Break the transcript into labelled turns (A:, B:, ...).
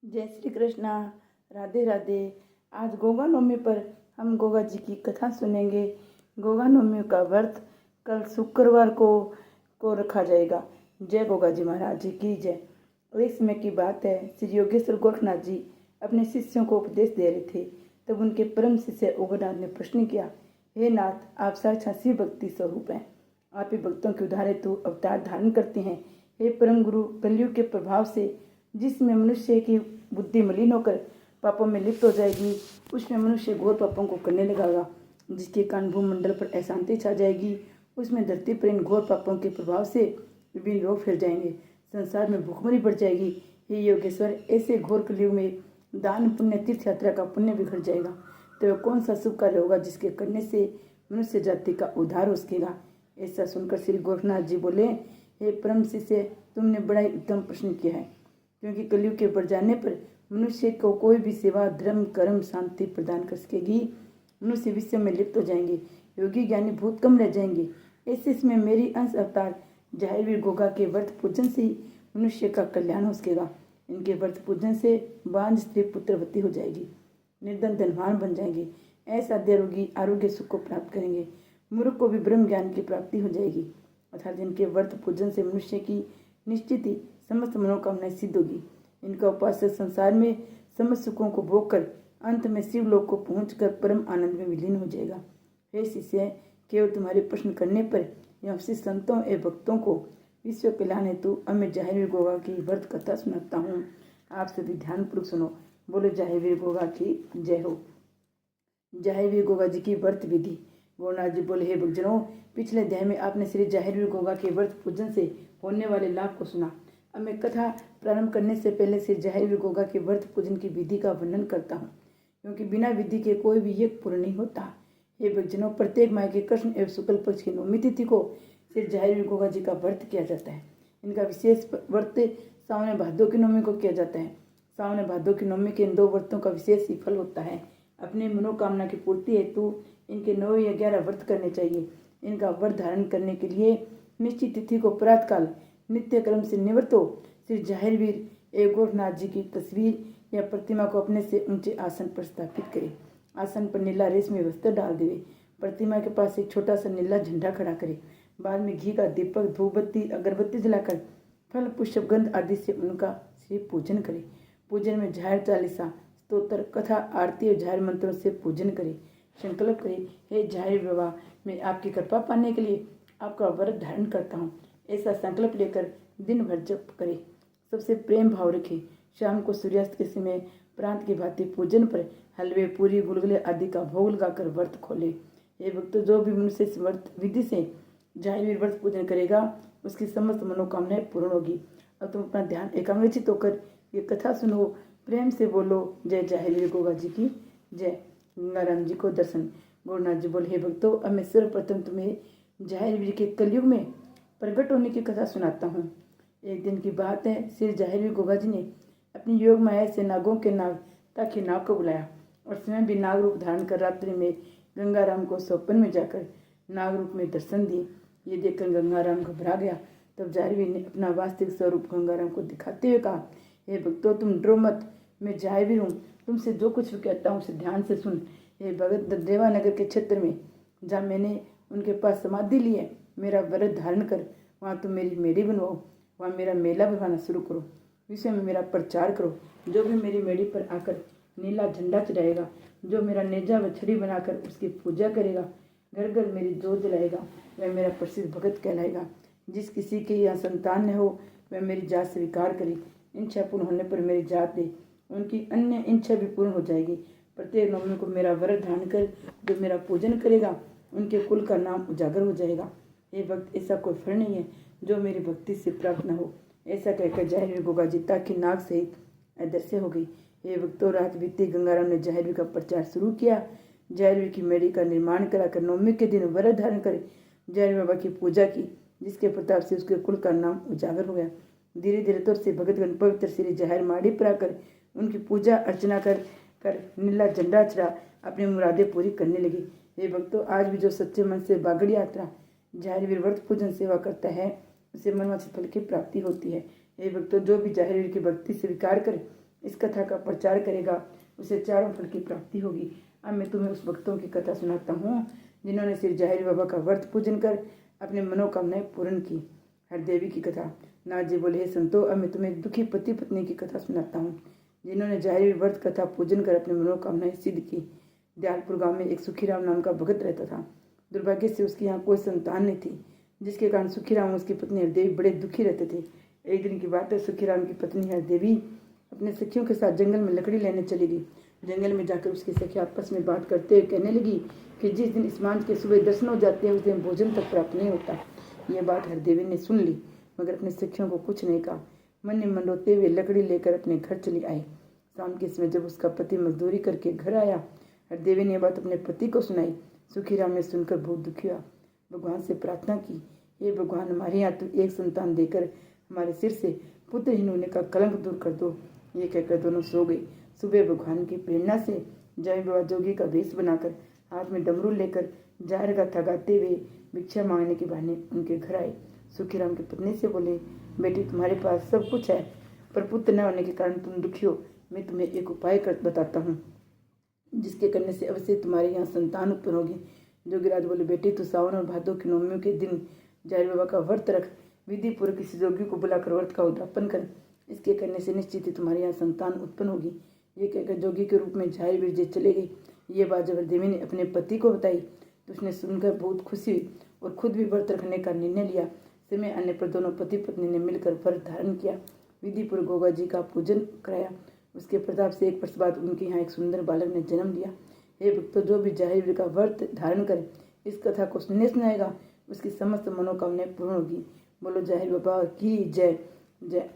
A: जय श्री कृष्णा। राधे राधे। आज गोगा नवमी पर हम गोगा जी की कथा सुनेंगे। गोगा नवमी का व्रत कल शुक्रवार को रखा जाएगा। जय गोगा जी महाराज जी की जय। और इस समय की बात है, श्री योगेश्वर गोरखनाथ जी अपने शिष्यों को उपदेश दे रहे थे। तब उनके परम शिष्य उग्रनाथ ने प्रश्न किया, हे नाथ, आप साक्षात शिव भक्ति स्वरूप हैं। आप ही भक्तों के उद्धार हेतु अवतार धारण करते हैं। हे परम गुरु, कलयुग के प्रभाव से जिसमें मनुष्य की बुद्धि मलिन होकर पापों में लिप्त हो जाएगी, उसमें मनुष्य घोर पापों को करने लगेगा, जिसके कारण भूमंडल पर अशांति छा जाएगी। उसमें धरती पर इन घोर पापों के प्रभाव से विभिन्न रोग फैल जाएंगे, संसार में भूखमरी बढ़ जाएगी। हे योगेश्वर, ऐसे घोर कलयुग में दान पुण्य तीर्थ यात्रा का पुण्य बिखर जाएगा, तो वह कौन सा शुभ कार्य होगा जिसके करने से मनुष्य जाति का उद्धार हो सकेगा। ऐसा सुनकर श्री गोरखनाथ जी बोले, हे परम शिष्य, तुमने बड़ा ही उत्तम प्रश्न किया है, क्योंकि कलयुग के बढ़ जाने पर मनुष्य को कोई भी सेवा धर्म कर्म शांति प्रदान कर सकेगी। मनुष्य विश्व में लिप्त हो जाएंगे, योगी ज्ञानी बहुत कम रह जाएंगे। ऐसे इसमें मेरी अंश अवतार जाहिरवीर गोगा के व्रत पूजन से ही मनुष्य का कल्याण हो सकेगा। इनके व्रत पूजन से बांझ स्त्री पुत्रवती हो जाएगी, निर्धन धनवान बन जाएंगे, असाध्य रोगी आरोग्य सुख को प्राप्त करेंगे, मूर्ख को भी ब्रह्म ज्ञान की प्राप्ति हो जाएगी। अर्थात इनके व्रत पूजन से मनुष्य की निश्चित ही समस्त मनोकामनाएं सिद्ध होगी। इनका उपासक संसार में समस्त सुखों को भोग कर अंत में शिवलोक को पहुंचकर परम आनंद में विलीन हो जाएगा। हे शिष्य, केवल तुम्हारे प्रश्न करने पर एवं शिष्य संतों एवं भक्तों को विश्व कल्याण हेतु अब मैं जाहिरवीर गोगा की व्रत कथा सुनाता हूँ। आप सभी ध्यानपूर्वक सुनो। बोलो जाहिरवीर गोगा की जय हो। जाहिरवीर गोगा जी की व्रत विधि। गोरखनाथ जी बोले, हे भक्तजनों, पिछले अध्याय में आपने श्री जाहिरवीर गोगा के व्रत पूजन से होने वाले लाभ को सुना। अब मैं कथा प्रारंभ करने से पहले श्री जाहिरवीर गोगा के व्रत पूजन की विधि का वर्णन करता हूँ, क्योंकि बिना विधि के कोई भी यज्ञ पूर्ण नहीं होता। हे भक्तजनों, प्रत्येक माह के कृष्ण एवं शुक्ल पक्ष की नवमी तिथि को श्री जाहिरवीर गोगा जी का व्रत किया जाता है। इनका विशेष व्रत सावन भादों की नवमी को किया जाता है। सावन भादों की नवमी के इन दो व्रतों का विशेष ही फल होता है। अपनी मनोकामना की पूर्ति हेतु इनके 9 या 11 व्रत करने चाहिए। इनका व्रत धारण करने के लिए निश्चित तिथि को प्रातःकाल नित्य क्रम से निवृत्त हो श्री जाहिरवीर एवं गोरखनाथ जी की तस्वीर या प्रतिमा को अपने से ऊंचे आसन पर स्थापित करे। आसन पर नीला रेशमी वस्त्र डाल देवे। प्रतिमा के पास एक छोटा सा नीला झंडा खड़ा करे। बाद में घी का दीपक धूपबत्ती अगरबत्ती जलाकर फल पुष्प गंध आदि से उनका श्री पूजन करे। पूजन में झायर चालीसा स्तोत्र कथा आरती और झायर मंत्रों से पूजन करे। संकल्प करे, हे जाहिर बाबा, मैं आपकी कृपा पाने के लिए आपका व्रत धारण करता हूँ। ऐसा संकल्प लेकर दिन भर जप करे। सबसे प्रेम भाव रखे। शाम को सूर्यास्त के समय प्रांत की भांति पूजन पर हलवे पूरी गुलगुले आदि का भोग लगाकर व्रत खोले। ये भक्त जो भी मनुष्य इस व्रत विधि से जाहिरवीर व्रत पूजन करेगा, उसकी समस्त मनोकामनाएं पूर्ण होगी। अब तुम अपना ध्यान एकाग्रचित होकर ये कथा सुनो। प्रेम से बोलो, जय जाहिरवीर गोगा जी की जय। गंगाराम जी को दर्शन। गोरखनाथ जी बोले, हे भक्तों, अब मैं सर्वप्रथम तुम्हें जाहिरवीर के कलयुग में प्रकट होने की कथा सुनाता हूँ। एक दिन की बात है, श्री जाहिरवीर गोगा जी ने अपनी योग माया से नागों के नाग ताकि नाग को बुलाया और स्वयं भी नाग रूप धारण कर रात्रि में गंगाराम को स्वप्न में जाकर नाग रूप में दर्शन दिए। ये देखकर गंगाराम घबरा गया। तब जाहिरवीर ने अपना वास्तविक स्वरूप गंगाराम को दिखाते हुए कहा, हे भक्तों, तुम डरो मत, मैं जाहिरवीर हूँ। तुमसे जो कुछ भी कहता हूँ उसे ध्यान से सुन। हे भगत, देवानगर के क्षेत्र में जहाँ मैंने उनके पास समाधि ली है, मेरा व्रत धारण कर वहाँ तुम मेरी मेरी बनवाओ। वहाँ मेरा मेला बनवाना शुरू करो। विश्व में मेरा प्रचार करो। जो भी मेरी मेड़ी पर आकर नीला झंडा चढ़ाएगा, जो मेरा नेजा व छड़ी बनाकर उसकी पूजा करेगा, घर घर मेरी जोत जलाएगा, वह मेरा प्रसिद्ध भगत कहलाएगा। जिस किसी के यहाँ संतान न हो, वह मेरी जात स्वीकार करे। इच्छा पूर्ण होने पर मेरी जात दे, उनकी अन्य इच्छा भी पूर्ण हो जाएगी। प्रत्येक नवमी को मेरा व्रत धारण कर जो मेरा पूजन करेगा, उनके कुल का नाम उजागर हो जाएगा। ये भक्त, ऐसा कोई फल नहीं है जो मेरी भक्ति से प्राप्त न हो। ऐसा कहकर जाहिरवीर गोगा जी ताकि नाग सहित अदृश्य हो गई। ये भक्तों, रात बीती गंगाराम ने जाहिरवीर का प्रचार शुरू किया। जाहिरवीर की मेड़ी का निर्माण कराकर नवमी के दिन व्रत धारण कर जाहिरवीर बाबा की पूजा की, जिसके प्रताप से उसके कुल का नाम उजागर हो गया। धीरे धीरे तौर से भगतगण पवित्र श्री जाहिर माड़ी पर आकर उनकी पूजा अर्चना कर नीला झंडा चढ़ा अपनी मुरादें पूरी करने लगी। ये भक्तों, आज भी जो सच्चे मन से बागड़ यात्रा जाहिरवीर व्रत पूजन सेवा करता है, उसे मनवांछित फल की प्राप्ति होती है। ये भक्तों, जो भी जाहिरवीर की भक्ति स्वीकार कर इस कथा का प्रचार करेगा उसे चारों फल की प्राप्ति होगी। अब मैं तुम्हें उस भक्तों की कथा सुनाता हूँ जिन्होंने श्री जाहिर बाबा का व्रत पूजन कर अपने मनोकामनाएं पूर्ण की। हरदेवी की कथा। नाथ जी बोले, हे संतो, अब मैं तुम्हें एक दुखी पति पत्नी की कथा सुनाता हूँ जिन्होंने जाहिर व्रत कथा पूजन कर अपनी मनोकामनाएं सिद्ध की। दयालपुर गांव में एक सुखीराम नाम का भगत रहता था। दुर्भाग्य से उसके यहाँ कोई संतान नहीं थी, जिसके कारण सुखीराम और उसकी पत्नी हरदेवी बड़े दुखी रहते थे। एक दिन की बात है, सुखीराम की पत्नी हरदेवी अपने सखियों के साथ जंगल में लकड़ी लेने चली गई। जंगल में जाकर उसकी सखी आपस में बात करते हुए कहने लगी कि जिस दिन इस मांझ के सुबह दर्शन हो जाते हैं उस दिन भोजन तक प्राप्त नहीं होता। यह बात हरदेवी ने सुन ली, मगर अपने सखियों को कुछ नहीं कहा। मन में मन रोते हुए लकड़ी लेकर अपने घर चली आई। शाम के समय जब उसका पति मजदूरी करके घर आया, हरदेवी ने यह बात अपने पति को सुनाई। सुखीराम ने सुनकर बहुत दुखी हुआ। भगवान से प्रार्थना की, हे भगवान, हमारे यहाँ तो एक संतान देकर हमारे सिर से पुत्रहीन होने का कलंक दूर कर दो। ये कहकर दोनों सो गए। सुबह भगवान की प्रेरणा से जाहिर बाबा जोगी का वेश बनाकर हाथ में डमरू लेकर जाहिर गाथा गाते हुए भिक्षा मांगने के बहाने उनके घर आए। सुखीराम की पत्नी से बोले, बेटी, तुम्हारे पास सब कुछ है, पर पुत्र न होने के कारण तुम दुखी हो। मैं तुम्हें एक उपाय कर बताता हूँ, जिसके करने से अवश्य तुम्हारे यहाँ संतान उत्पन्न होगी। जोगीराज बोले, बेटी, तू सावन और भादों की नवमियों के दिन जाहिर बाबा का व्रत रख, विधि पूर्वक किसी जोगी को बुलाकर व्रत का उद्यापन कर। इसके करने से निश्चित ही तुम्हारे यहाँ संतान उत्पन्न होगी। ये कहकर जोगी के रूप में जाहिर विरजे चले गई। ये बात जब हरदेवी ने अपने पति को बताई तो उसने सुनकर बहुत खुशी हुई और खुद भी व्रत रखने का निर्णय लिया। समय आने पर दोनों पति पत्नी ने मिलकर व्रत धारण किया, विधि पूर्वक गोगा जी का पूजन कराया। उसके प्रताप से 1 वर्ष बाद उनके यहाँ एक सुंदर बालक ने जन्म लिया। हे भक्तों, जो भी जाहिर का व्रत धारण करे, इस कथा को सुनने सुनाएगा, उसकी समस्त मनोकामनाएं पूर्ण होगी। बोलो जाहिर बाबा की जय जय।